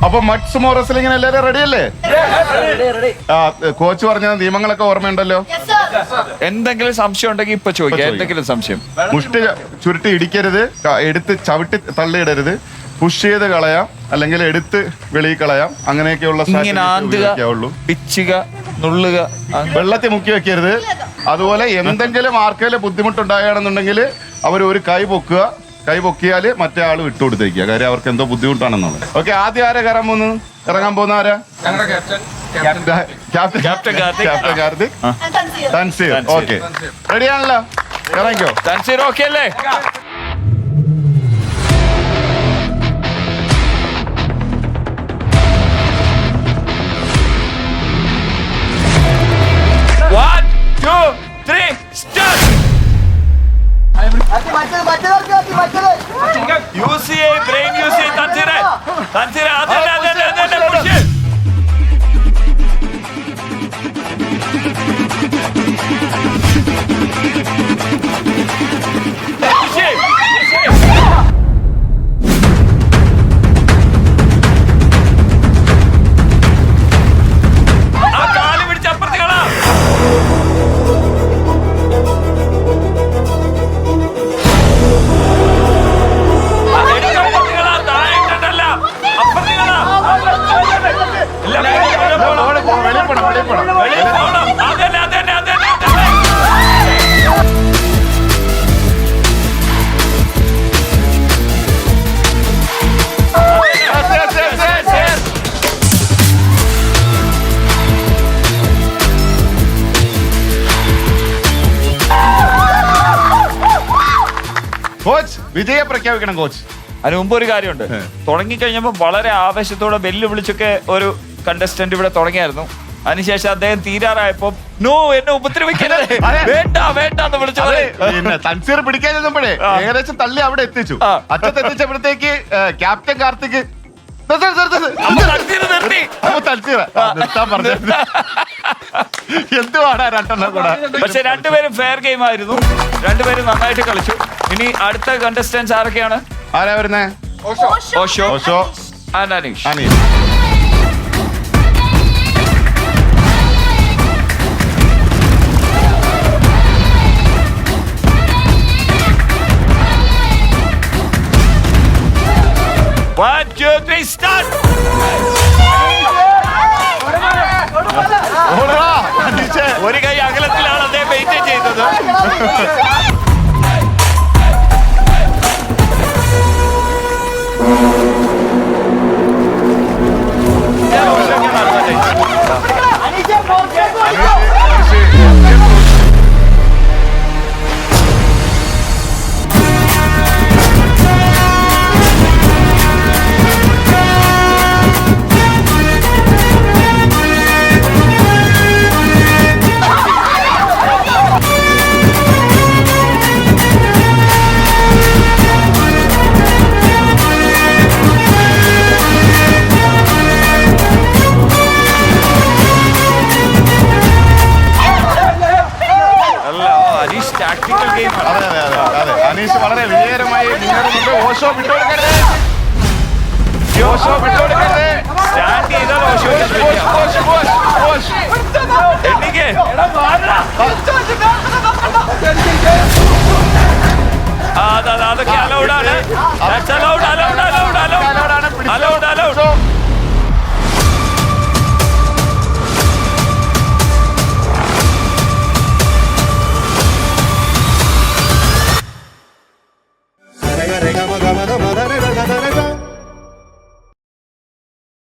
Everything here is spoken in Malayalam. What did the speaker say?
അപ്പൊ മഡ് സുമോ റെസ്ലിംഗിന് എല്ലാരും റെഡിയല്ലേ? കോച്ച് പറഞ്ഞ നിയമങ്ങളൊക്കെ ഓർമ്മയുണ്ടല്ലോ? എന്തെങ്കിലും സംശയം ഉണ്ടെങ്കിൽ ഇപ്പൊ ചോദിക്കാം. എന്തെങ്കിലും സംശയം? മുഷ്ടി ചുരുട്ടി ഇടിക്കരുത്, എടുത്ത് ചവിട്ടി തള്ളിയിടരുത്, പുഷ് ചെയ്ത് കളയാം, അല്ലെങ്കിൽ എടുത്ത് വെളിയിൽ കളയാം. അങ്ങനെയൊക്കെയുള്ള പിച്ചുക, നുള്ളുക, വെള്ളത്തിൽ മുക്കി വെക്കരുത്. അതുപോലെ എന്തെങ്കിലും ആർക്കെങ്കിലും ബുദ്ധിമുട്ടുണ്ടാകുകയാണെന്നുണ്ടെങ്കിൽ അവർ ഒരു കൈ പൊക്കുക. കൈ പൊക്കിയാല് മറ്റേ ആള് വിട്ടുകൊടുത്തേക്കുക. കാര്യം അവർക്ക് എന്തോ ബുദ്ധിമുട്ടാണെന്നുള്ളത്. ഓക്കെ, ആദ്യം ആരാ ഇറങ്ങാൻ പോകുന്ന ആരാ? ക്യാപ്റ്റൻ കാർത്തിക്, തൻസീർ. ഓക്കെ, റെഡിയാണല്ലോ? ഇറങ്ങിക്കോ. തൻസീർ ഓക്കെ അല്ലേ? One, two, three, start. Use your brain, use your Tanzira. Adana, push it. Push it. Coach വിജയം പ്രഖ്യാപിക്കണം. കോച്ച്, അതിന് മുമ്പ് ഒരു കാര്യമുണ്ട്. തുടങ്ങിക്കഴിഞ്ഞപ്പോൾ വളരെ ആവേശത്തോടെ വെല്ലുവിളിച്ചൊക്കെ ഒരു കണ്ടസ്റ്റന്റ് ഇവിടെ തുടങ്ങിയായിരുന്നു. അതിനുശേഷം അദ്ദേഹം തീരാറായപ്പോ നോ, എന്നെ ഉപദ്രവിക്കരുത്, വേണ്ട വേണ്ട എന്ന് വിളിച്ചു. തൻസീർ പിടിക്കാൻ ചെന്നപ്പോഴേ ഏകദേശം തള്ളി അവിടെ എത്തിച്ചു. അറ്റത്ത് എത്തിച്ചപ്പോഴത്തേക്ക് ക്യാപ്റ്റൻ കാർത്തിക് എന്തുവാടാ രണ്ടെണ്ണം കൂടെ. പക്ഷെ രണ്ടുപേരും ഫെയർ ഗെയിം ആയിരുന്നു. രണ്ടുപേരും നന്നായിട്ട് കളിച്ചു. ഇനി അടുത്ത കണ്ടസ്റ്റൻസ് ആരൊക്കെയാണ്? ആരാ വരുന്നേ? Osho and Aneesh. One, two, three, start! ഒരു കൈ അകലത്തിലാണ് അദ്ദേഹം മെയിൻറ്റെയിൻ ചെയ്തത്.